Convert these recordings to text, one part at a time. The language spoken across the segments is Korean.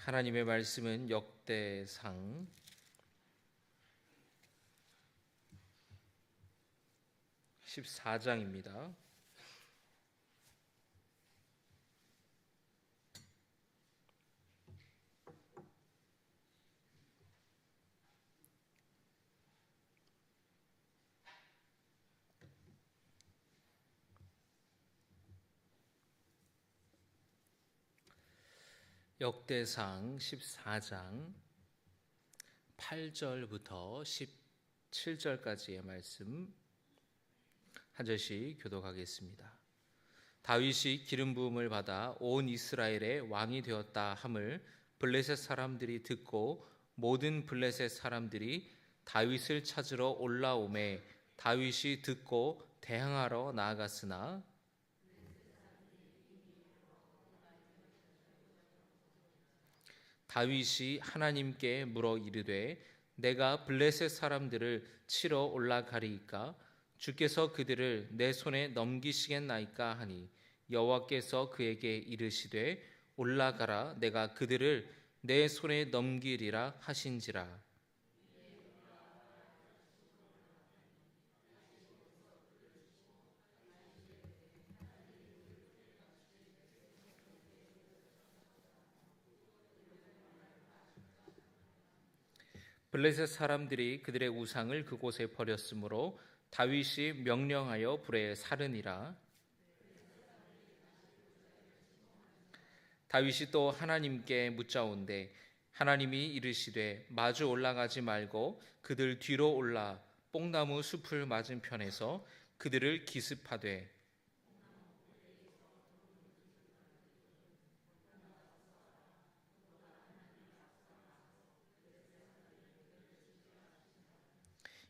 하나님의 말씀은 역대상 14장입니다. 역대상 14장 8절부터 17절까지의 말씀 한 절씩 교독하겠습니다. 다윗이 기름 부음을 받아 온 이스라엘의 왕이 되었다 함을 블레셋 사람들이 듣고 모든 블레셋 사람들이 다윗을 찾으러 올라오매 다윗이 듣고 대항하러 나아갔으나 다윗이 하나님께 물어 이르되 내가 블레셋 사람들을 치러 올라가리이까 주께서 그들을 내 손에 넘기시겠나이까 하니 여호와께서 그에게 이르시되 올라가라 내가 그들을 내 손에 넘기리라 하신지라. 블레셋 사람들이 그들의 우상을 그곳에 버렸으므로 다윗이 명령하여 불에 사르니라. 다윗이 또 하나님께 묻자온대 하나님이 이르시되 마주 올라가지 말고 그들 뒤로 올라 뽕나무 숲을 맞은편에서 그들을 기습하되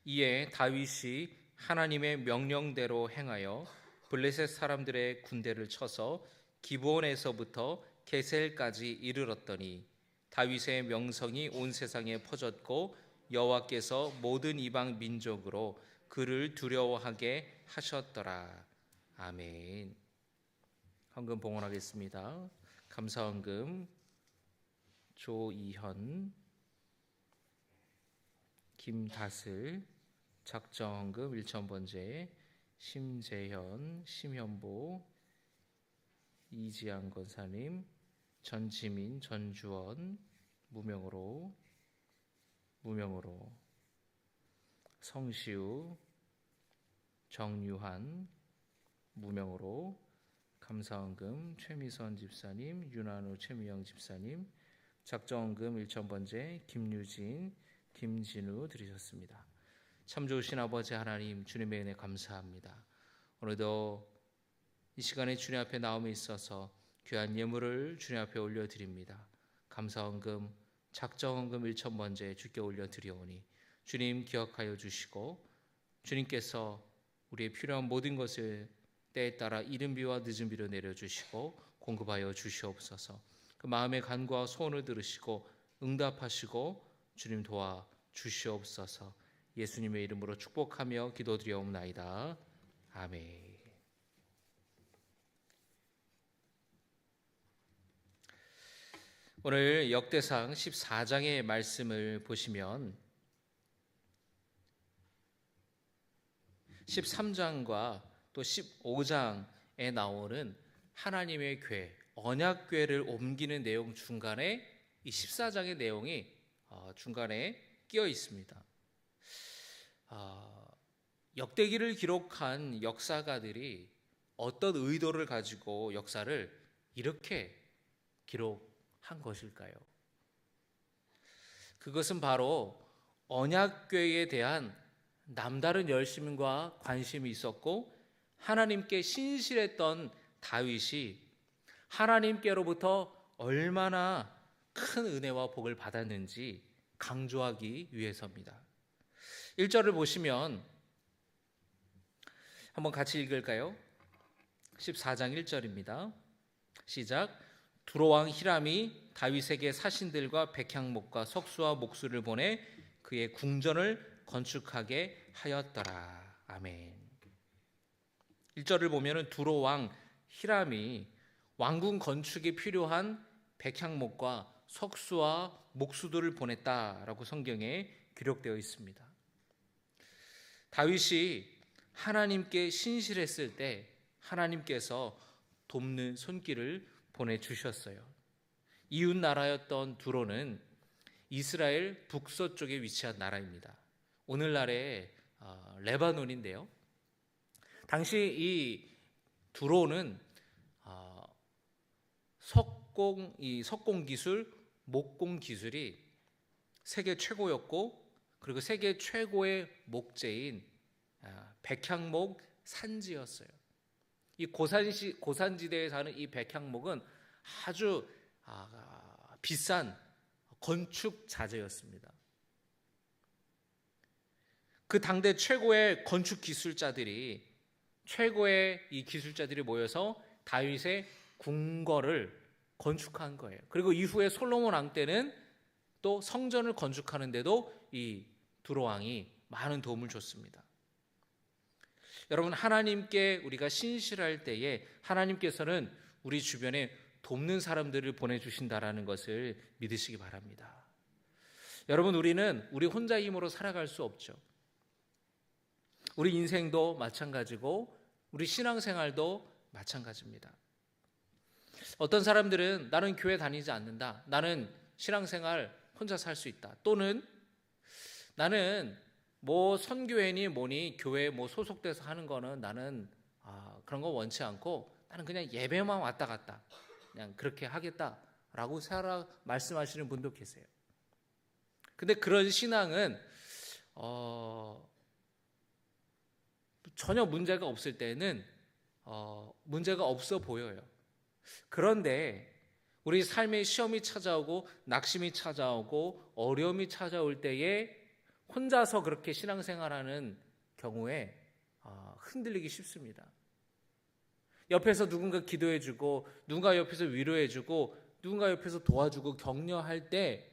이에 다윗이 하나님의 명령대로 행하여 블레셋 사람들의 군대를 쳐서 기브온에서부터 게셀까지 이르렀더니 다윗의 명성이 온 세상에 퍼졌고 여호와께서 모든 이방 민족으로 그를 두려워하게 하셨더라. 아멘. 헌금 봉헌하겠습니다. 감사헌금 조이현, 김다슬, 작정헌금 1,000번째, 심재현, 심현보, 이지양 권사님, 전지민, 전주원, 무명으로, 성시우, 정유한, 무명으로, 감사헌금 최미선 집사님, 윤한우, 최미영 집사님, 작정헌금 1,000번째, 김유진, 김진우 드리셨습니다. 참 좋으신 아버지 하나님, 주님의 은혜 감사합니다. 오늘도 이 시간에 주님 앞에 나옴에 있어서 귀한 예물을 주님 앞에 올려드립니다. 감사헌금, 작정헌금 1,000번째 주께 올려드리오니 주님 기억하여 주시고 주님께서 우리의 필요한 모든 것을 때에 따라 이른 비와 늦은 비로 내려주시고 공급하여 주시옵소서. 그 마음의 간구와 소원을 들으시고 응답하시고 주님 도와 주시옵소서. 예수님의 이름으로 축복하며 기도드리옵나이다. 아멘. 오늘 역대상 14장의 말씀을 보시면 13장과 또 15장에 나오는 하나님의 궤, 언약궤를 옮기는 내용 중간에 이 14장의 내용이 중간에 끼어 있습니다. 역대기를 기록한 역사가들이 어떤 의도를 가지고 역사를 이렇게 기록한 것일까요? 그것은 바로 언약궤에 대한 남다른 열심과 관심이 있었고 하나님께 신실했던 다윗이 하나님께로부터 얼마나 큰 은혜와 복을 받았는지 강조하기 위해서입니다. 1절을 보시면 한번 같이 읽을까요? 14장 1절입니다. 시작. 두로왕 히람이 다윗에게 사신들과 백향목과 석수와 목수를 보내 그의 궁전을 건축하게 하였더라. 아멘. 1절을 보면 두로왕 히람이 왕궁 건축에 필요한 백향목과 석수와 목수들을 보냈다라고 성경에 기록되어 있습니다. 다윗이 하나님께 신실했을 때 하나님께서 돕는 손길을 보내주셨어요. 이웃 나라였던 두로는 이스라엘 북서쪽에 위치한 나라입니다. 오늘날의 레바논인데요. 당시 이 두로는 석공 기술, 목공 기술이 세계 최고였고, 그리고 세계 최고의 목재인 백향목 산지였어요. 이 고산지대에 사는 이 백향목은 아주 비싼 건축 자재였습니다. 그 당대 최고의 건축 기술자들이 모여서 다윗의 궁궐을 건축한 거예요. 그리고 이후에 솔로몬 왕 때는 또 성전을 건축하는데도 이 두로 왕이 많은 도움을 줬습니다. 여러분, 하나님께 우리가 신실할 때에 하나님께서는 우리 주변에 돕는 사람들을 보내주신다라는 것을 믿으시기 바랍니다. 여러분, 우리는 우리 혼자 힘으로 살아갈 수 없죠. 우리 인생도 마찬가지고 우리 신앙생활도 마찬가지입니다. 어떤 사람들은 나는 교회 다니지 않는다, 나는 신앙생활 혼자 살 수 있다, 또는 나는 뭐 선교회니 뭐니 교회에 뭐 소속돼서 하는 거는 나는 그런 거 원치 않고 나는 그냥 예배만 왔다 갔다 그냥 그렇게 하겠다라고 말씀하시는 분도 계세요. 근데 그런 신앙은 전혀 문제가 없을 때는 문제가 없어 보여요. 그런데 우리 삶에 시험이 찾아오고 낙심이 찾아오고 어려움이 찾아올 때에 혼자서 그렇게 신앙생활하는 경우에 흔들리기 쉽습니다. 옆에서 누군가 기도해주고, 누군가 옆에서 위로해주고, 누군가 옆에서 도와주고 격려할 때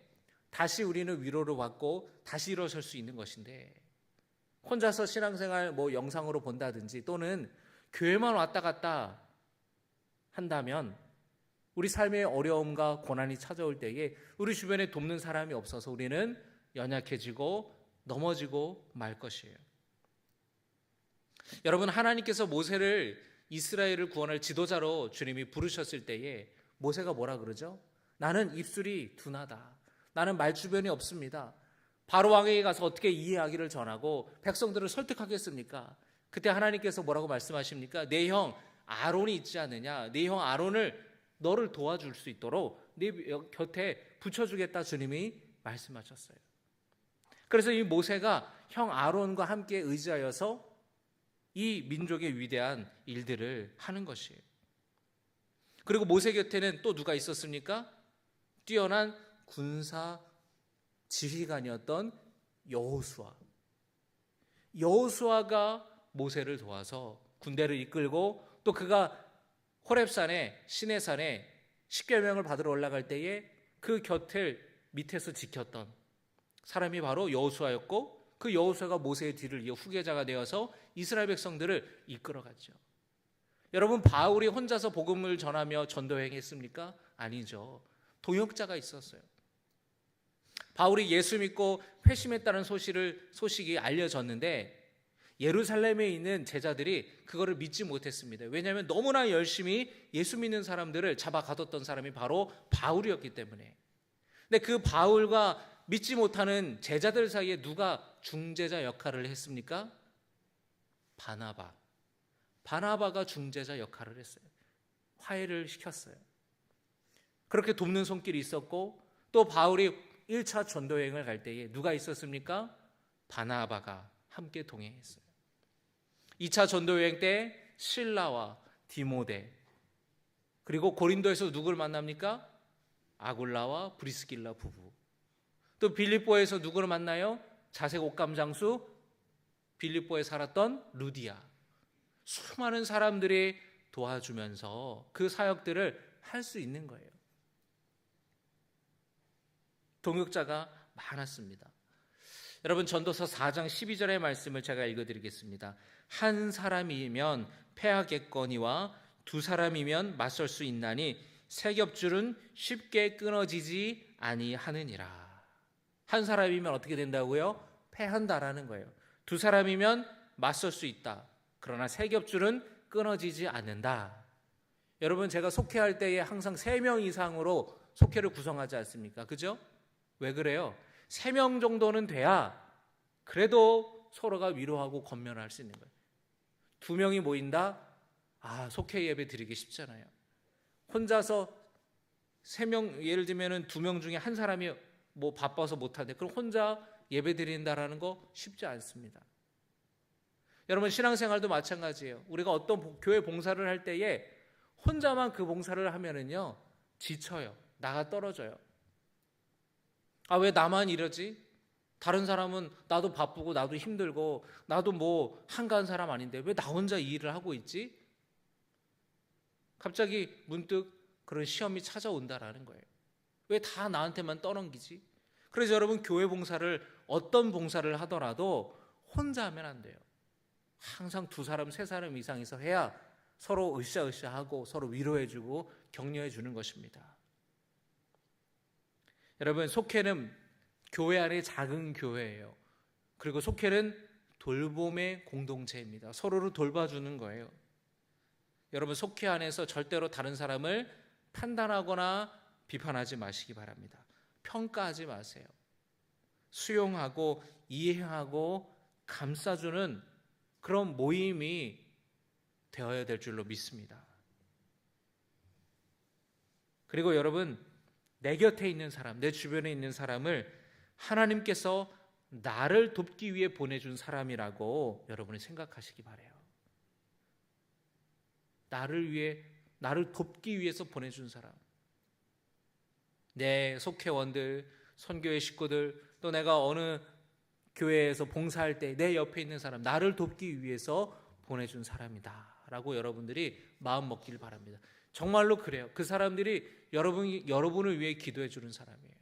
다시 우리는 위로를 받고 다시 일어설 수 있는 것인데, 혼자서 신앙생활 뭐 영상으로 본다든지 또는 교회만 왔다 갔다 한다면 우리 삶의 어려움과 고난이 찾아올 때에 우리 주변에 돕는 사람이 없어서 우리는 연약해지고 넘어지고 말 것이에요. 여러분, 하나님께서 모세를 이스라엘을 구원할 지도자로 주님이 부르셨을 때에 모세가 뭐라 그러죠? 나는 입술이 둔하다. 나는 말주변이 없습니다. 바로 왕에게 가서 어떻게 이 이야기를 전하고 백성들을 설득하겠습니까? 그때 하나님께서 뭐라고 말씀하십니까? 내 형 아론이 있지 않느냐? 내 형 아론을 너를 도와줄 수 있도록 네 곁에 붙여주겠다 주님이 말씀하셨어요. 그래서 이 모세가 형 아론과 함께 의지하여서 이 민족의 위대한 일들을 하는 것이에요. 그리고 모세 곁에는 또 누가 있었습니까? 뛰어난 군사 지휘관이었던 여호수아가 모세를 도와서 군대를 이끌고, 또 그가 호렙산에 시내산에 십계명을 받으러 올라갈 때에 그 곁을 밑에서 지켰던 사람이 바로 여호수아였고, 그 여호수아가 모세의 뒤를 이어 후계자가 되어서 이스라엘 백성들을 이끌어갔죠. 여러분, 바울이 혼자서 복음을 전하며 전도행했습니까? 아니죠. 동역자가 있었어요. 바울이 예수 믿고 회심했다는 소식이 알려졌는데 예루살렘에 있는 제자들이 그거를 믿지 못했습니다. 왜냐하면 너무나 열심히 예수 믿는 사람들을 잡아 가뒀던 사람이 바로 바울이었기 때문에. 근데 그 바울과 믿지 못하는 제자들 사이에 누가 중재자 역할을 했습니까? 바나바가 중재자 역할을 했어요. 화해를 시켰어요. 그렇게 돕는 손길이 있었고, 또 바울이 1차 전도여행을 갈 때에 누가 있었습니까? 바나바가 함께 동행했어요. 2차 전도여행 때 실라와 디모데, 그리고 고린도에서 누구를 만납니까? 아굴라와 브리스길라 부부. 또 빌립보에서 누구를 만나요? 자색 옷감 장수 빌립보에 살았던 루디아. 수많은 사람들이 도와주면서 그 사역들을 할 수 있는 거예요. 동역자가 많았습니다. 여러분, 전도서 4장 12절의 말씀을 제가 읽어드리겠습니다. 한 사람이면 패하겠거니와 두 사람이면 맞설 수 있나니 세 겹줄은 쉽게 끊어지지 아니하느니라. 한 사람이면 어떻게 된다고요? 패한다라는 거예요. 두 사람이면 맞설 수 있다. 그러나 세 겹줄은 끊어지지 않는다. 여러분, 제가 속회할 때에 항상 3명 이상으로 속회를 구성하지 않습니까? 그죠? 왜 그래요? 3명 정도는 돼야 그래도 서로가 위로하고 권면할 수 있는 거예요. 2명이 모인다? 속회 예배 드리기 쉽잖아요. 혼자서 3명, 예를 들면 2명 중에 한 사람이 뭐 바빠서 못하는데 그럼 혼자 예배 드린다라는 거 쉽지 않습니다. 여러분, 신앙생활도 마찬가지예요. 우리가 어떤 교회 봉사를 할 때에 혼자만 그 봉사를 하면은요, 지쳐요. 나가 떨어져요. 왜 나만 이러지? 다른 사람은 나도 바쁘고 나도 힘들고 나도 뭐 한가한 사람 아닌데 왜 나 혼자 이 일을 하고 있지? 갑자기 문득 그런 시험이 찾아온다라는 거예요. 왜 다 나한테만 떠넘기지? 그래서 여러분, 교회 봉사를 어떤 봉사를 하더라도 혼자 하면 안 돼요. 항상 2사람, 3사람 이상이서 해야 서로 으쌰으쌰하고 서로 위로해주고 격려해주는 것입니다. 여러분, 속회는 교회 안에 작은 교회예요. 그리고 속회는 돌봄의 공동체입니다. 서로를 돌봐주는 거예요. 여러분, 속회 안에서 절대로 다른 사람을 판단하거나 비판하지 마시기 바랍니다. 평가하지 마세요. 수용하고 이해하고 감싸주는 그런 모임이 되어야 될 줄로 믿습니다. 그리고 여러분, 내 곁에 있는 사람, 내 주변에 있는 사람을 하나님께서 나를 돕기 위해 보내준 사람이라고 여러분이 생각하시기 바라요. 나를 돕기 위해서 보내준 사람. 내 속회원들, 선교회 식구들, 또 내가 어느 교회에서 봉사할 때 내 옆에 있는 사람, 나를 돕기 위해서 보내준 사람이다 라고 여러분들이 마음 먹길 바랍니다. 정말로 그래요. 그 사람들이 여러분을 위해 기도해 주는 사람이에요.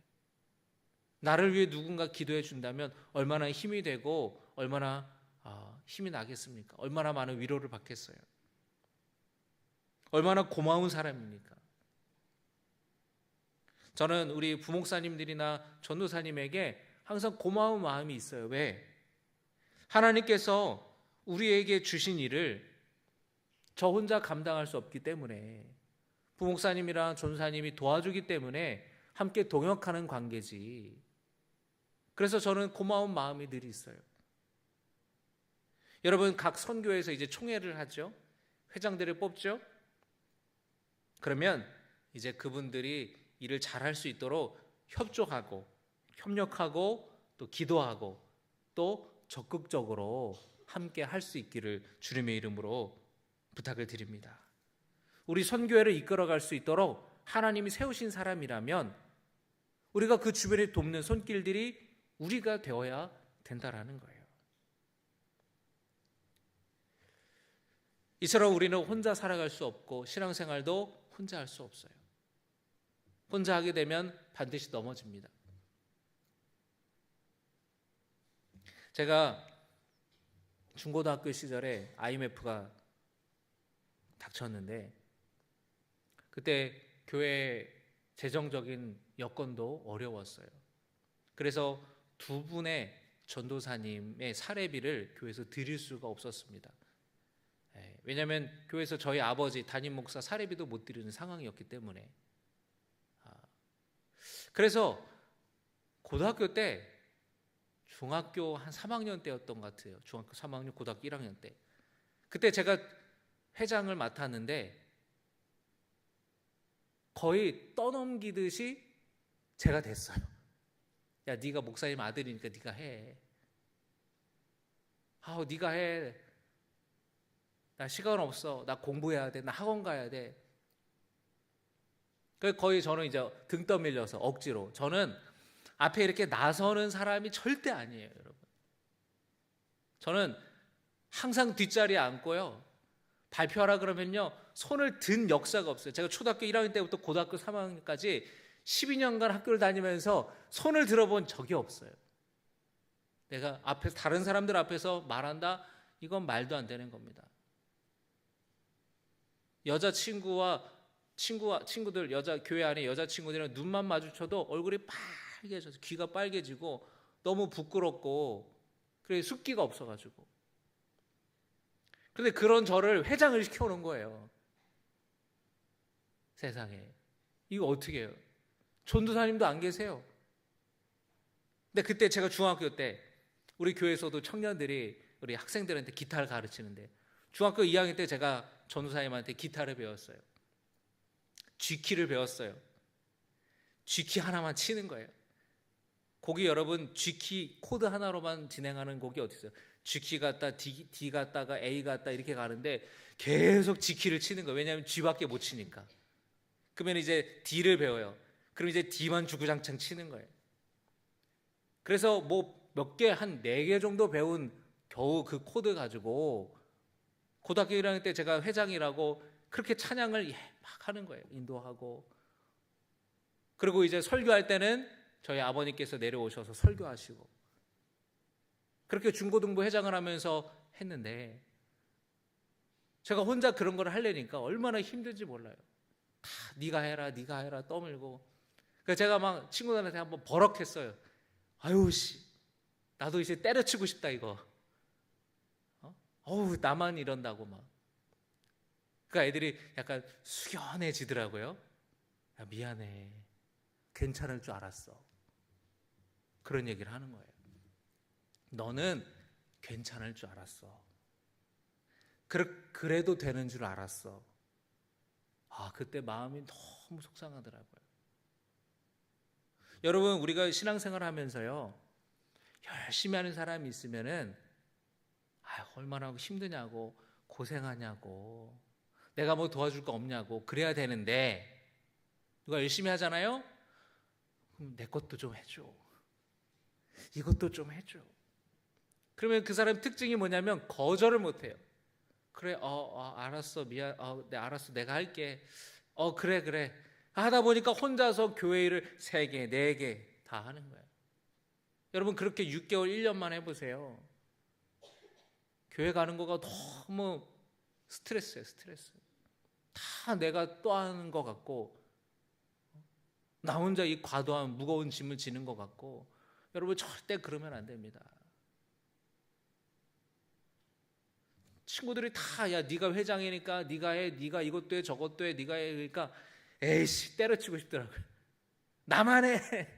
나를 위해 누군가 기도해 준다면 얼마나 힘이 되고 얼마나 힘이 나겠습니까? 얼마나 많은 위로를 받겠어요. 얼마나 고마운 사람입니까? 저는 우리 부목사님들이나 전도사님에게 항상 고마운 마음이 있어요. 왜? 하나님께서 우리에게 주신 일을 저 혼자 감당할 수 없기 때문에 부목사님이랑 전도사님이 도와주기 때문에 함께 동역하는 관계지. 그래서 저는 고마운 마음이 늘 있어요. 여러분, 각 선교에서 이제 총회를 하죠. 회장들을 뽑죠. 그러면 이제 그분들이 일을 잘할 수 있도록 협조하고 협력하고 또 기도하고 또 적극적으로 함께 할 수 있기를 주님의 이름으로 부탁을 드립니다. 우리 선교회를 이끌어갈 수 있도록 하나님이 세우신 사람이라면 우리가 그 주변에 돕는 손길들이 우리가 되어야 된다라는 거예요. 이처럼 우리는 혼자 살아갈 수 없고 신앙생활도 혼자 할 수 없어요. 혼자 하게 되면 반드시 넘어집니다. 제가 중고등학교 시절에 IMF가 닥쳤는데 그때 교회 재정적인 여건도 어려웠어요. 그래서 2분의 전도사님의 사례비를 교회에서 드릴 수가 없었습니다. 왜냐하면 교회에서 저희 아버지 담임 목사 사례비도 못 드리는 상황이었기 때문에. 그래서 고등학교 때 중학교 한 3학년 때였던 것 같아요. 중학교 3학년, 고등학교 1학년 때. 그때 제가 회장을 맡았는데 거의 떠넘기듯이 제가 됐어요. 야, 네가 목사님 아들이니까 네가 해. 네가 해. 나 시간 없어. 나 공부해야 돼. 나 학원 가야 돼. 거의 저는 이제 등 떠밀려서 억지로. 저는 앞에 이렇게 나서는 사람이 절대 아니에요, 여러분. 저는 항상 뒷자리에 앉고요. 발표하라 그러면요, 손을 든 역사가 없어요. 제가 초등학교 1학년 때부터 고등학교 3학년까지 12년간 학교를 다니면서 손을 들어본 적이 없어요. 내가 앞에서 다른 사람들 앞에서 말한다? 이건 말도 안 되는 겁니다. 여자친구와 친구들 교회 안에 여자 친구들이랑 눈만 마주쳐도 얼굴이 빨개져서 귀가 빨개지고 너무 부끄럽고 그래 숫기가 없어가지고. 그런데 그런 저를 회장을 시켜놓은 거예요. 세상에 이거 어떻게 해요? 전도사님도 안 계세요. 근데 그때 제가 중학교 때 우리 교회에서도 청년들이 우리 학생들한테 기타를 가르치는데 중학교 2학년 때 제가 전도사님한테 기타를 배웠어요. G키를 배웠어요. G키 하나만 치는 거예요. 곡이 여러분 G키 코드 하나로만 진행하는 곡이 어디 있어요? G키 갔다 D 갔다가 A 갔다 이렇게 가는데 계속 G키를 치는 거예요. 왜냐하면 G밖에 못 치니까. 그러면 이제 D를 배워요. 그럼 이제 D만 주구장창 치는 거예요. 그래서 뭐 몇 개, 한 4개 정도 배운 겨우 그 코드 가지고 고등학교 1학년 때 제가 회장이라고 그렇게 찬양을 막 하는 거예요. 인도하고. 그리고 이제 설교할 때는 저희 아버님께서 내려오셔서 설교하시고. 그렇게 중고등부 회장을 하면서 했는데 제가 혼자 그런 걸 하려니까 얼마나 힘든지 몰라요. 다 네가 해라 떠밀고. 그래서 제가 막 친구들한테 한번 버럭했어요. 아유 씨, 나도 이제 때려치고 싶다 이거. 어우 나만 이런다고 막. 그러니까 애들이 약간 숙연해지더라고요. 야, 미안해. 괜찮을 줄 알았어. 그런 얘기를 하는 거예요. 너는 괜찮을 줄 알았어. 그래도 되는 줄 알았어. 아, 그때 마음이 너무 속상하더라고요. 여러분, 우리가 신앙생활 하면서요, 열심히 하는 사람이 있으면은, 얼마나 힘드냐고, 고생하냐고, 내가 뭐 도와줄 거 없냐고, 그래야 되는데, 누가 열심히 하잖아요? 그럼 내 것도 좀 해줘. 이것도 좀 해줘. 그러면 그 사람 특징이 뭐냐면, 거절을 못 해요. 그래, 알았어, 미안, 네, 알았어, 내가 할게. 그래. 하다 보니까 혼자서 교회 일을 3개, 4개 다 하는 거예요. 여러분 그렇게 6개월, 1년만 해보세요. 교회 가는 거가 너무 스트레스예요, 스트레스. 다 내가 또 하는 것 같고 나 혼자 이 과도한 무거운 짐을 지는 것 같고 여러분 절대 그러면 안 됩니다. 친구들이 다 야 네가 회장이니까 네가 해, 네가 이것도 해 저것도 해, 네가 해 그러니까 에이씨 때려치고 싶더라고요. 나만 해.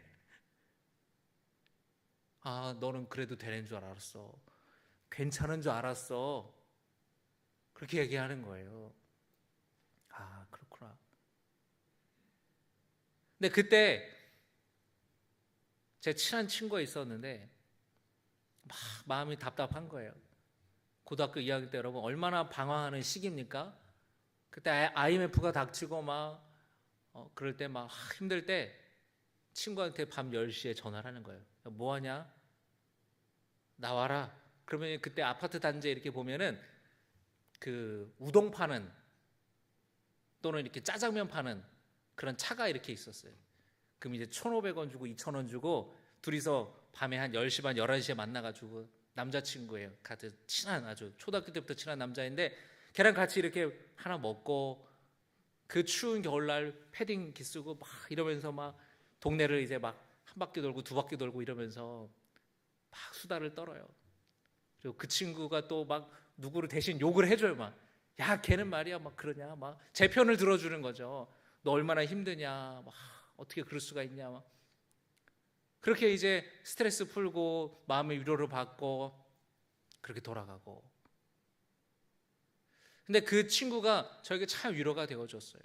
너는 그래도 되는 줄 알았어. 괜찮은 줄 알았어. 그렇게 얘기하는 거예요. 그렇구나. 근데 그때 제 친한 친구가 있었는데 막 마음이 답답한 거예요. 고등학교 2학년 때 여러분 얼마나 방황하는 시기입니까? 그때 IMF가 닥치고 막 그럴 때 막 힘들 때 친구한테 밤 10시에 전화를 하는 거예요. 뭐 하냐? 나와라. 그러면 그때 아파트 단지에 이렇게 보면은 그 우동 파는 또는 이렇게 짜장면 파는 그런 차가 이렇게 있었어요. 그럼 이제 1,500원 주고 2,000원 주고 둘이서 밤에 한 10시 반 11시에 만나가지고 남자친구예요. 같이 친한 아주 초등학교 때부터 친한 남자인데 걔랑 같이 이렇게 하나 먹고 그 추운 겨울날 패딩 쓰고 막 이러면서 막 동네를 이제 막 한 바퀴 돌고 2바퀴 돌고 이러면서 막 수다를 떨어요. 그리고 그 친구가 또 막 누구를 대신 욕을 해줘요. 막 야 걔는 말이야 막 그러냐 막 제 편을 들어주는 거죠. 너 얼마나 힘드냐 막 어떻게 그럴 수가 있냐 막 그렇게 이제 스트레스 풀고 마음의 위로를 받고 그렇게 돌아가고. 근데 그 친구가 저에게 참 위로가 되어줬어요.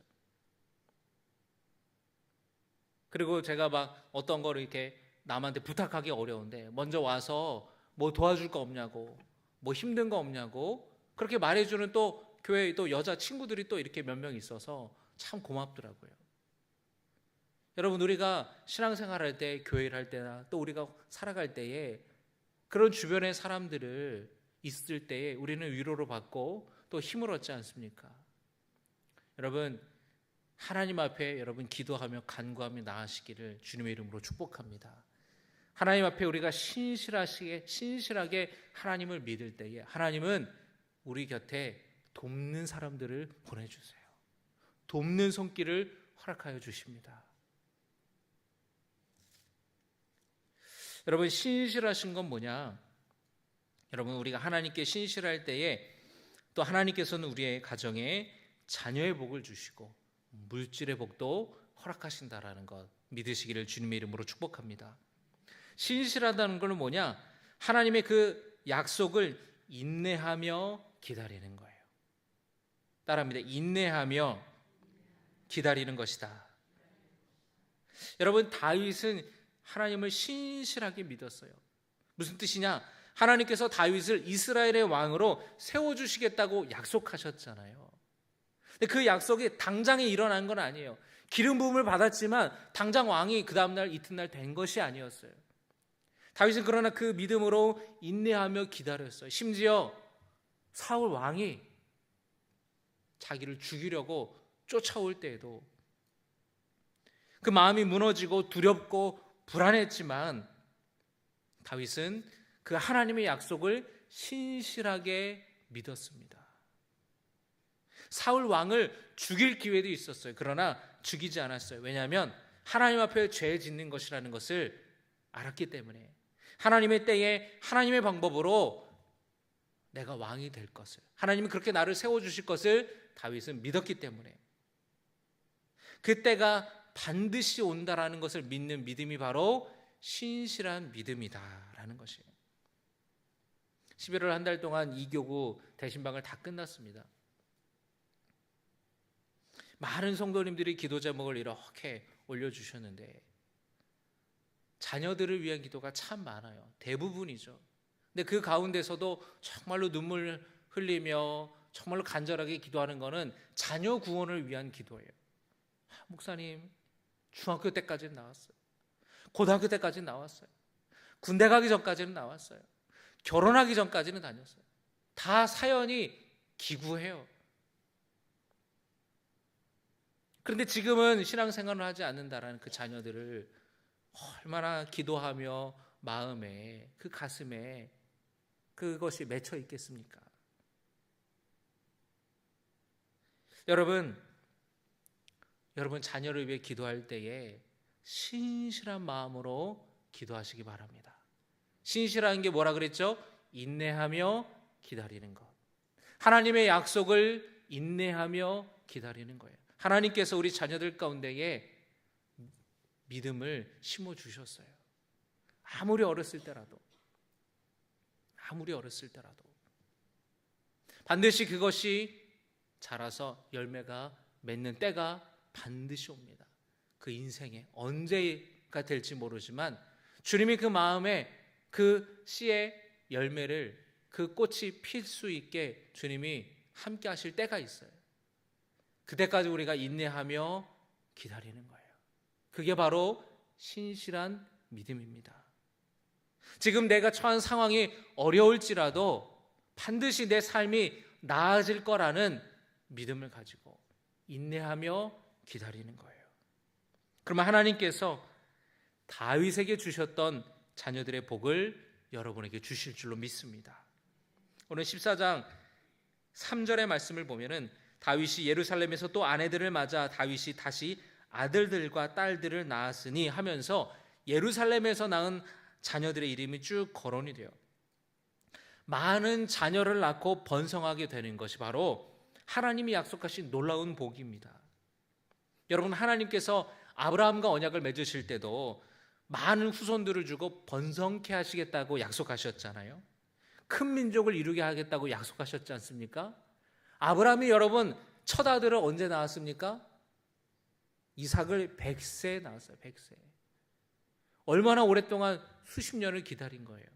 그리고 제가 막 어떤 거를 이렇게 남한테 부탁하기 어려운데 먼저 와서 뭐 도와줄 거 없냐고 뭐 힘든 거 없냐고 그렇게 말해주는 또 교회 또 여자 친구들이 또 이렇게 몇 명 있어서 참 고맙더라고요. 여러분 우리가 신앙생활할 때 교회를 할 때나 또 우리가 살아갈 때에 그런 주변의 사람들을 있을 때에 우리는 위로를 받고 또 힘을 얻지 않습니까? 여러분 하나님 앞에 여러분 기도하며 간구하며 나아가시기를 주님의 이름으로 축복합니다. 하나님 앞에 우리가 신실하게 하나님을 믿을 때에 하나님은 우리 곁에 돕는 사람들을 보내주세요. 돕는 손길을 허락하여 주십니다. 여러분, 신실하신 건 뭐냐? 여러분, 우리가 하나님께 신실할 때에 또 하나님께서는 우리의 가정에 자녀의 복을 주시고 물질의 복도 허락하신다라는 것 믿으시기를 주님의 이름으로 축복합니다. 신실하다는 건 뭐냐? 하나님의 그 약속을 인내하며 기다리는 거예요. 따라합니다. 인내하며 기다리는 것이다. 여러분, 다윗은 하나님을 신실하게 믿었어요. 무슨 뜻이냐? 하나님께서 다윗을 이스라엘의 왕으로 세워주시겠다고 약속하셨잖아요. 근데 그 약속이 당장에 일어난 건 아니에요. 기름 부음을 받았지만 당장 왕이 그 다음날 이튿날 된 것이 아니었어요. 다윗은 그러나 그 믿음으로 인내하며 기다렸어요. 심지어 사울 왕이 자기를 죽이려고 쫓아올 때에도 그 마음이 무너지고 두렵고 불안했지만 다윗은 그 하나님의 약속을 신실하게 믿었습니다. 사울 왕을 죽일 기회도 있었어요. 그러나 죽이지 않았어요. 왜냐하면 하나님 앞에 죄 짓는 것이라는 것을 알았기 때문에 하나님의 때에 하나님의 방법으로 내가 왕이 될 것을, 하나님이 그렇게 나를 세워주실 것을 다윗은 믿었기 때문에 그때가 반드시 온다라는 것을 믿는 믿음이 바로 신실한 믿음이다라는 것이에요. 11월 한 달 동안 2교구 대신방을 다 끝났습니다. 많은 성도님들이 기도 제목을 이렇게 올려주셨는데 자녀들을 위한 기도가 참 많아요. 대부분이죠. 근데 그 가운데서도 정말로 눈물 흘리며 정말로 간절하게 기도하는 것은 자녀 구원을 위한 기도예요. 목사님, 중학교 때까지는 나왔어요. 고등학교 때까지는 나왔어요. 군대 가기 전까지는 나왔어요. 결혼하기 전까지는 다녔어요. 다 사연이 기구해요. 그런데 지금은 신앙생활을 하지 않는다라는 그 자녀들을 얼마나 기도하며 마음에, 그 가슴에 그것이 맺혀 있겠습니까? 여러분 자녀를 위해 기도할 때에 신실한 마음으로 기도하시기 바랍니다. 신실한 게 뭐라 그랬죠? 인내하며 기다리는 것. 하나님의 약속을 인내하며 기다리는 거예요. 하나님께서 우리 자녀들 가운데에 믿음을 심어주셨어요. 아무리 어렸을 때라도 반드시 그것이 자라서 열매가 맺는 때가 반드시 옵니다. 그 인생에 언제가 될지 모르지만 주님이 그 마음에 그 씨의 열매를, 그 꽃이 필 수 있게 주님이 함께 하실 때가 있어요. 그때까지 우리가 인내하며 기다리는 거예요. 그게 바로 신실한 믿음입니다. 지금 내가 처한 상황이 어려울지라도 반드시 내 삶이 나아질 거라는 믿음을 가지고 인내하며 기다리는 거예요. 그러면 하나님께서 다윗에게 주셨던 자녀들의 복을 여러분에게 주실 줄로 믿습니다. 오늘 14장 3절의 말씀을 보면은 다윗이 예루살렘에서 또 아내들을 맞아 다윗이 다시 아들들과 딸들을 낳았으니 하면서 예루살렘에서 낳은 자녀들의 이름이 쭉 거론이 돼요. 많은 자녀를 낳고 번성하게 되는 것이 바로 하나님이 약속하신 놀라운 복입니다. 여러분, 하나님께서 아브라함과 언약을 맺으실 때도 많은 후손들을 주고 번성케 하시겠다고 약속하셨잖아요. 큰 민족을 이루게 하겠다고 약속하셨지 않습니까? 아브라함이 여러분 첫 아들을 언제 낳았습니까? 이삭을 100세에 낳았어요. 100세. 얼마나 오랫동안 수십 년을 기다린 거예요.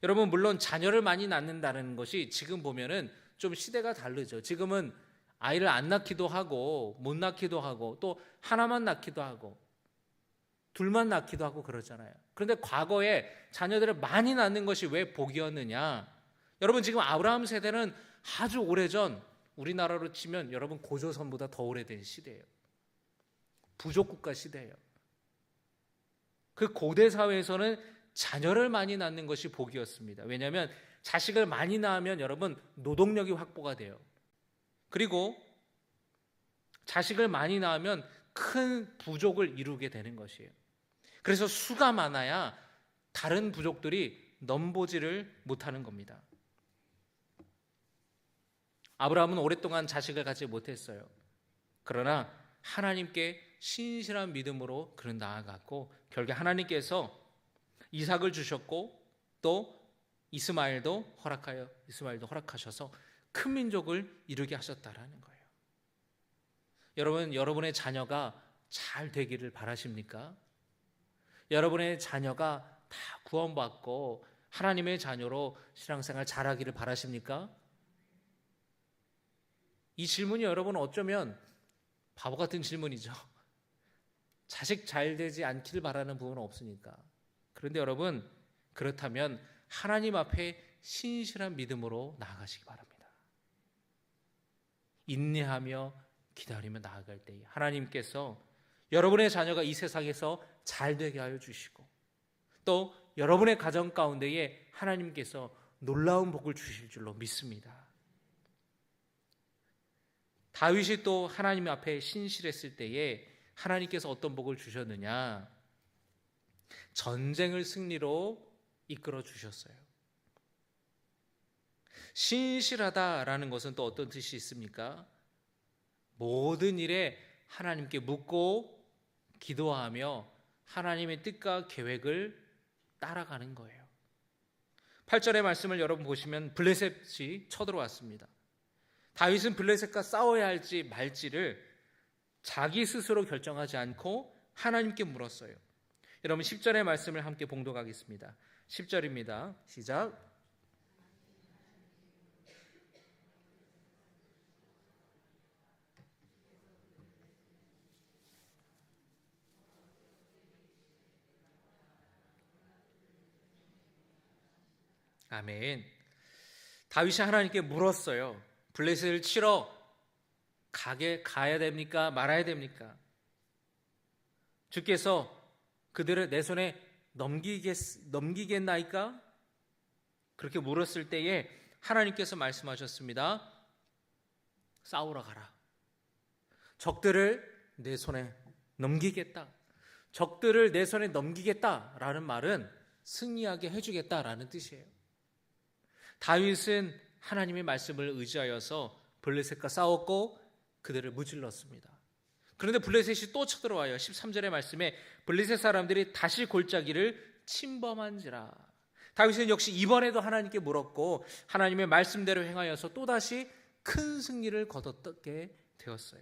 여러분, 물론 자녀를 많이 낳는다는 것이 지금 보면은 좀 시대가 다르죠. 지금은 아이를 안 낳기도 하고 못 낳기도 하고 또 하나만 낳기도 하고 둘만 낳기도 하고 그러잖아요. 그런데 과거에 자녀들을 많이 낳는 것이 왜 복이었느냐? 여러분, 지금 아브라함 세대는 아주 오래전, 우리나라로 치면 여러분 고조선보다 더 오래된 시대예요. 부족국가 시대예요. 그 고대 사회에서는 자녀를 많이 낳는 것이 복이었습니다. 왜냐하면 자식을 많이 낳으면 여러분 노동력이 확보가 돼요. 그리고 자식을 많이 낳으면 큰 부족을 이루게 되는 것이에요. 그래서 수가 많아야 다른 부족들이 넘보지를 못하는 겁니다. 아브라함은 오랫동안 자식을 갖지 못했어요. 그러나 하나님께 신실한 믿음으로 그는 나아갔고 결국 하나님께서 이삭을 주셨고 또 이스마엘도 허락하셔서 큰 민족을 이루게 하셨다라는 거예요. 여러분, 여러분의 자녀가 잘 되기를 바라십니까? 여러분의 자녀가 다 구원받고 하나님의 자녀로 신앙생활 잘하기를 바라십니까? 이 질문이 여러분 어쩌면 바보 같은 질문이죠. 자식 잘 되지 않기를 바라는 부분은 없으니까. 그런데 여러분, 그렇다면 하나님 앞에 신실한 믿음으로 나아가시기 바랍니다. 인내하며 기다리며 나아갈 때에 하나님께서 여러분의 자녀가 이 세상에서 잘 되게 하여 주시고 또 여러분의 가정 가운데에 하나님께서 놀라운 복을 주실 줄로 믿습니다. 다윗이 또 하나님 앞에 신실했을 때에 하나님께서 어떤 복을 주셨느냐? 전쟁을 승리로 이끌어 주셨어요. 신실하다라는 것은 또 어떤 뜻이 있습니까? 모든 일에 하나님께 묻고 기도하며 하나님의 뜻과 계획을 따라가는 거예요. 8절의 말씀을 여러분 보시면 블레셋이 쳐들어왔습니다. 다윗은 블레셋과 싸워야 할지 말지를 자기 스스로 결정하지 않고 하나님께 물었어요. 여러분 10절의 말씀을 함께 봉독하겠습니다. 10절입니다. 시작. 아멘. 다윗이 하나님께 물었어요. 블레셋을 치러 가야 됩니까? 말아야 됩니까? 주께서 그들을 내 손에 넘기겠나이까? 그렇게 물었을 때에 하나님께서 말씀하셨습니다. 싸우러 가라. 적들을 내 손에 넘기겠다. 적들을 내 손에 넘기겠다라는 말은 승리하게 해주겠다라는 뜻이에요. 다윗은 하나님의 말씀을 의지하여서 블레셋과 싸웠고 그들을 무찔렀습니다. 그런데 블레셋이 또 쳐들어와요. 13절의 말씀에 블레셋 사람들이 다시 골짜기를 침범한지라. 다윗은 역시 이번에도 하나님께 물었고 하나님의 말씀대로 행하여서 또다시 큰 승리를 거뒀게 되었어요.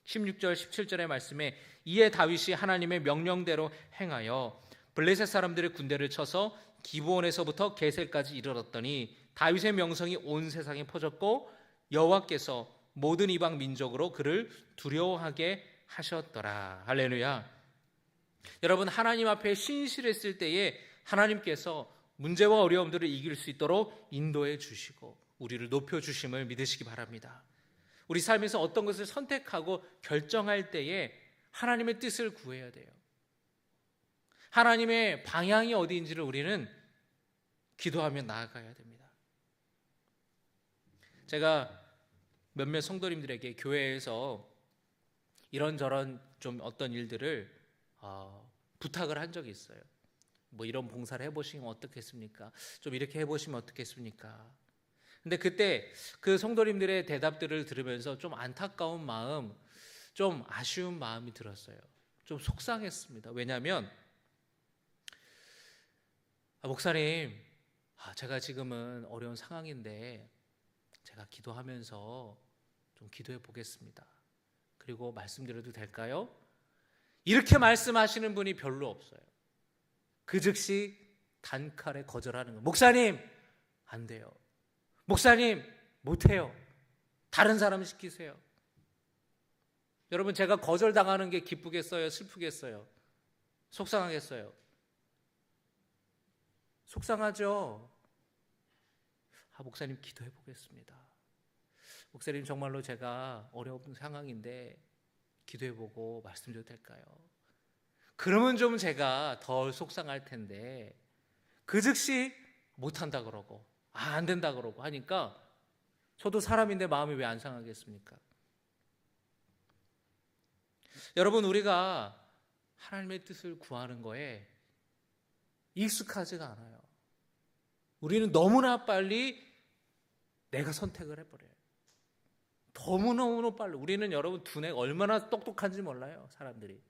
16절 17절의 말씀에 이에 다윗이 하나님의 명령대로 행하여 블레셋 사람들의 군대를 쳐서 기브온에서부터 게셀까지 이르렀더니 다윗의 명성이 온 세상에 퍼졌고 여호와께서 모든 이방 민족으로 그를 두려워하게 하셨더라. 할렐루야. 여러분, 하나님 앞에 신실했을 때에 하나님께서 문제와 어려움들을 이길 수 있도록 인도해 주시고 우리를 높여 주심을 믿으시기 바랍니다. 우리 삶에서 어떤 것을 선택하고 결정할 때에 하나님의 뜻을 구해야 돼요. 하나님의 방향이 어디인지를 우리는 기도하며 나아가야 됩니다. 제가 몇몇 성도님들에게 교회에서 이런저런 좀 어떤 일들을 부탁을 한 적이 있어요. 뭐 이런 봉사를 해보시면 어떻겠습니까? 좀 이렇게 해보시면 어떻겠습니까? 근데 그때 그 성도님들의 대답들을 들으면서 좀 안타까운 마음, 좀 아쉬운 마음이 들었어요. 좀 속상했습니다. 왜냐하면 목사님, 제가 지금은 어려운 상황인데 제가 기도하면서 좀 기도해 보겠습니다. 그리고 말씀드려도 될까요? 이렇게 말씀하시는 분이 별로 없어요. 그 즉시 단칼에 거절하는 거예요. 목사님, 안 돼요. 목사님, 못해요. 다른 사람 시키세요. 여러분, 제가 거절당하는 게 기쁘겠어요? 슬프겠어요? 속상하겠어요? 속상하죠? 목사님, 기도해 보겠습니다. 목사님, 정말로 제가 어려운 상황인데 기도해 보고 말씀드려도 될까요? 그러면 좀 제가 덜 속상할 텐데 그 즉시 못한다 그러고 안 된다 그러고 하니까 저도 사람인데 마음이 왜 안 상하겠습니까? 여러분, 우리가 하나님의 뜻을 구하는 거에 익숙하지가 않아요. 우리는 너무나 빨리 내가 선택을 해버려요. 너무너무 빨리. 우리는 여러분 두뇌가 얼마나 똑똑한지 몰라요. 사람들이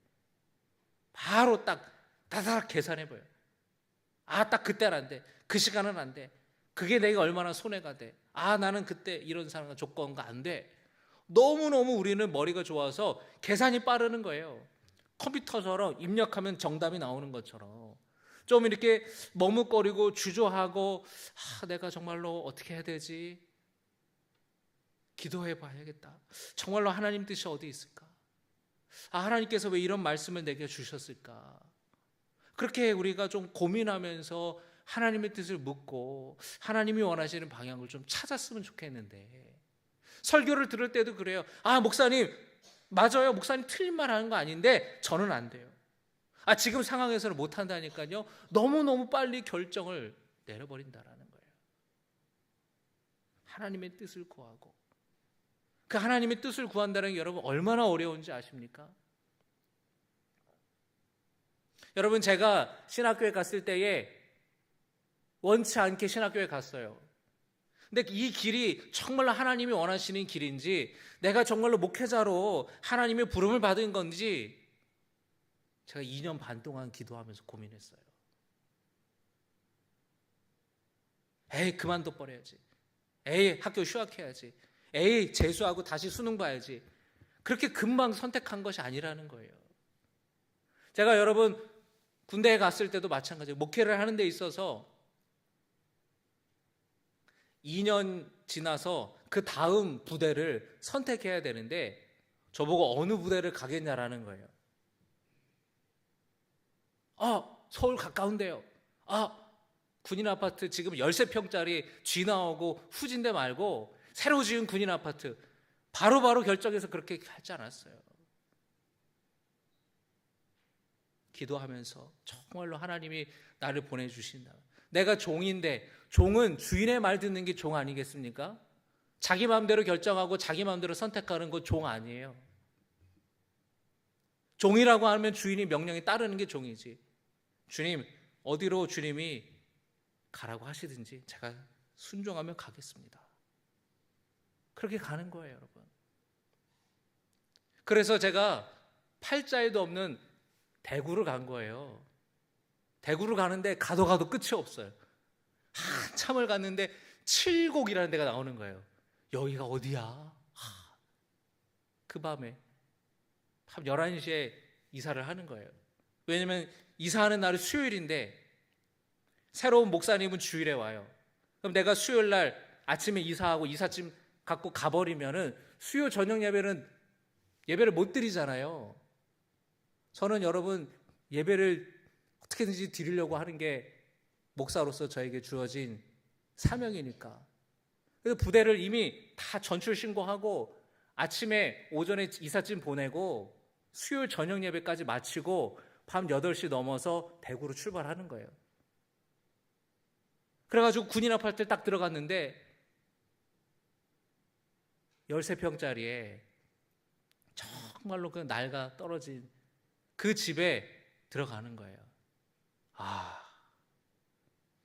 바로 딱 다다닥 계산해봐요. 아, 딱 그때는 안 돼. 그 시간은 안 돼. 그게 내가 얼마나 손해가 돼. 아, 나는 그때 이런 상황 조건가 안 돼. 너무너무 우리는 머리가 좋아서 계산이 빠르는 거예요. 컴퓨터처럼 입력하면 정답이 나오는 것처럼 좀 이렇게 머뭇거리고 주저하고, 아, 내가 정말로 어떻게 해야 되지? 기도해 봐야겠다. 정말로 하나님 뜻이 어디 있을까? 아, 하나님께서 왜 이런 말씀을 내게 주셨을까? 그렇게 우리가 좀 고민하면서 하나님의 뜻을 묻고 하나님이 원하시는 방향을 좀 찾았으면 좋겠는데, 설교를 들을 때도 그래요. 아, 목사님 맞아요. 목사님 틀린 말 하는 거 아닌데 저는 안 돼요. 아, 지금 상황에서는 못 한다니까요. 너무너무 빨리 결정을 내려버린다라는 거예요. 하나님의 뜻을 구하고, 그 하나님의 뜻을 구한다는 게 여러분 얼마나 어려운지 아십니까? 여러분, 제가 신학교에 갔을 때에 원치 않게 신학교에 갔어요. 근데 이 길이 정말로 하나님이 원하시는 길인지, 내가 정말로 목회자로 하나님의 부름을 받은 건지 제가 2년 반 동안 기도하면서 고민했어요. 에이, 그만둬 버려야지. 에이, 학교 휴학해야지. 에이, 재수하고 다시 수능 봐야지. 그렇게 금방 선택한 것이 아니라는 거예요. 제가 여러분 군대에 갔을 때도 마찬가지예요. 목회를 하는 데 있어서 2년 지나서 그 다음 부대를 선택해야 되는데 저보고 어느 부대를 가겠냐라는 거예요. 아, 서울 가까운데요. 아, 군인 아파트 지금 13평짜리 쥐 나오고 후진대 말고 새로 지은 군인 아파트. 바로바로 결정해서 그렇게 하지 않았어요. 기도하면서 정말로 하나님이 나를 보내주신다. 내가 종인데, 종은 주인의 말 듣는 게 종 아니겠습니까? 자기 마음대로 결정하고 자기 마음대로 선택하는 건 종 아니에요. 종이라고 하면 주인이 명령에 따르는 게 종이지. 주님, 어디로 주님이 가라고 하시든지 제가 순종하며 가겠습니다. 그렇게 가는 거예요, 여러분. 그래서 제가 팔자에도 없는 대구를 간 거예요. 대구를 가는데 가도 끝이 없어요. 한참을 갔는데 칠곡이라는 데가 나오는 거예요. 여기가 어디야? 그 밤에 밤 11시에 이사를 하는 거예요. 왜냐면 이사하는 날이 수요일인데 새로운 목사님은 주일에 와요. 그럼 내가 수요일 날 아침에 이사하고 이삿짐 갖고 가버리면은 수요 저녁 예배를 못 드리잖아요. 저는 여러분 예배를 어떻게든지 드리려고 하는 게 목사로서 저에게 주어진 사명이니까. 그래서 부대를 이미 다 전출 신고하고 아침에 오전에 이삿짐 보내고 수요일 저녁 예배까지 마치고 밤 8시 넘어서 대구로 출발하는 거예요. 그래가지고 군인 아파트에 딱 들어갔는데 13평짜리에 정말로 그 낡아 떨어진 그 집에 들어가는 거예요.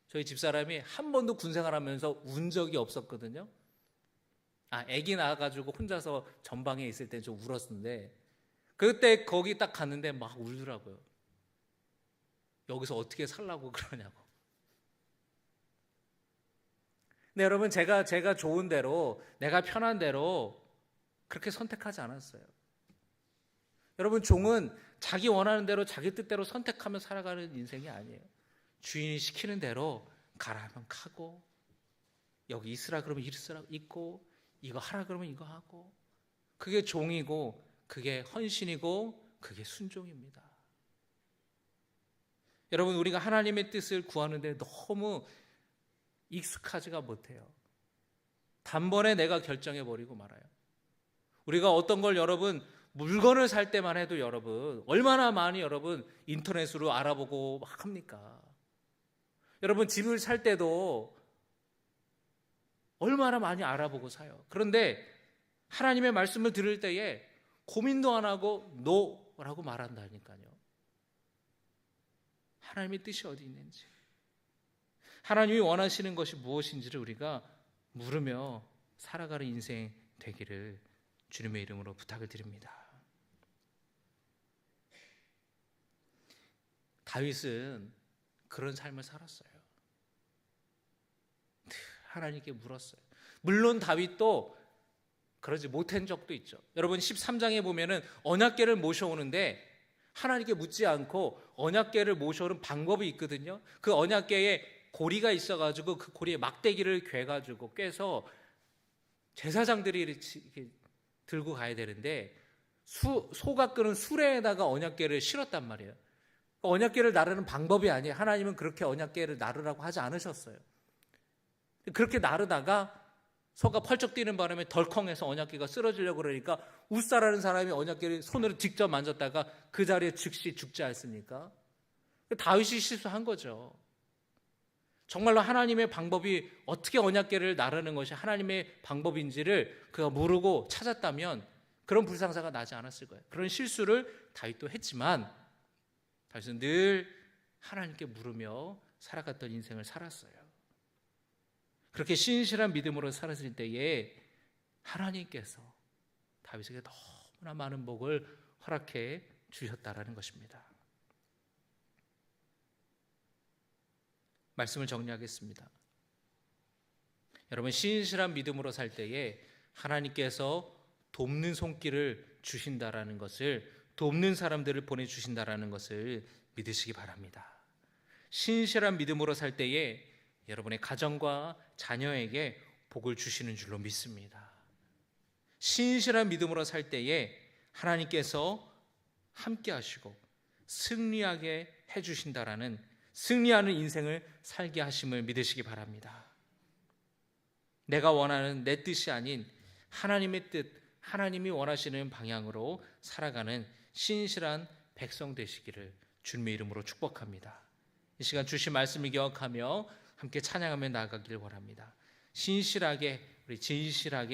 저희 집사람이 한 번도 군생활하면서 운 적이 없었거든요. 아기 낳아가지고 혼자서 전방에 있을 때 좀 울었는데 그때 거기 딱 갔는데 막 울더라고요. 여기서 어떻게 살라고 그러냐고. 근데 여러분, 제가 좋은 대로, 내가 편한 대로 그렇게 선택하지 않았어요. 여러분, 종은 자기 원하는 대로 자기 뜻대로 선택하며 살아가는 인생이 아니에요. 주인이 시키는 대로 가라 하면 가고, 여기 있으라 그러면 있고, 이거 하라 그러면 이거 하고. 그게 종이고, 그게 헌신이고, 그게 순종입니다. 여러분, 우리가 하나님의 뜻을 구하는데 너무 익숙하지가 못해요. 단번에 내가 결정해버리고 말아요. 우리가 어떤 걸 여러분 물건을 살 때만 해도 여러분 얼마나 많이 여러분 인터넷으로 알아보고 막 합니까? 여러분 집을 살 때도 얼마나 많이 알아보고 사요. 그런데 하나님의 말씀을 들을 때에 고민도 안 하고 노라고 말한다니까요. 하나님의 뜻이 어디 있는지, 하나님이 원하시는 것이 무엇인지를 우리가 물으며 살아가는 인생 되기를 주님의 이름으로 부탁을 드립니다. 다윗은 그런 삶을 살았어요. 하나님께 물었어요. 물론 다윗도 그러지 못한 적도 있죠. 여러분 13장에 보면은 언약궤를 모셔오는데 하나님께 묻지 않고 언약궤를 모셔오는 방법이 있거든요. 그 언약궤에 고리가 있어가지고 그 고리에 막대기를 꿰서 제사장들이 이렇게 들고 가야 되는데 소가 끄는 수레에다가 언약궤를 실었단 말이에요. 언약궤를 나르는 방법이 아니에요. 하나님은 그렇게 언약궤를 나르라고 하지 않으셨어요. 그렇게 나르다가 소가 펄쩍 뛰는 바람에 덜컹해서 언약궤가 쓰러지려고 그러니까 웃사라는 사람이 언약궤를 손으로 직접 만졌다가 그 자리에 즉시 죽지 않습니까? 다윗이 실수한 거죠. 정말로 하나님의 방법이 어떻게 언약궤를 나르는 것이 하나님의 방법인지를 그가 모르고 찾았다면 그런 불상사가 나지 않았을 거예요. 그런 실수를 다윗도 했지만 다윗은 늘 하나님께 물으며 살아갔던 인생을 살았어요. 그렇게 신실한 믿음으로 살았을 때에 하나님께서 다윗에게 너무나 많은 복을 허락해 주셨다라는 것입니다. 말씀을 정리하겠습니다. 여러분, 신실한 믿음으로 살 때에 하나님께서 돕는 손길을 주신다라는 것을, 돕는 사람들을 보내주신다라는 것을 믿으시기 바랍니다. 신실한 믿음으로 살 때에 여러분의 가정과 자녀에게 복을 주시는 줄로 믿습니다. 신실한 믿음으로 살 때에 하나님께서 함께 하시고 승리하게 해주신다라는, 승리하는 인생을 살게 하심을 믿으시기 바랍니다. 내가 원하는 내 뜻이 아닌 하나님의 뜻, 하나님이 원하시는 방향으로 살아가는 신실한 백성 되시기를 주님의 이름으로 축복합니다. 이 시간 주신 말씀을 기억하며 함께 찬양하며 나아가기를 원합니다. 신실하게, 우리 진실하게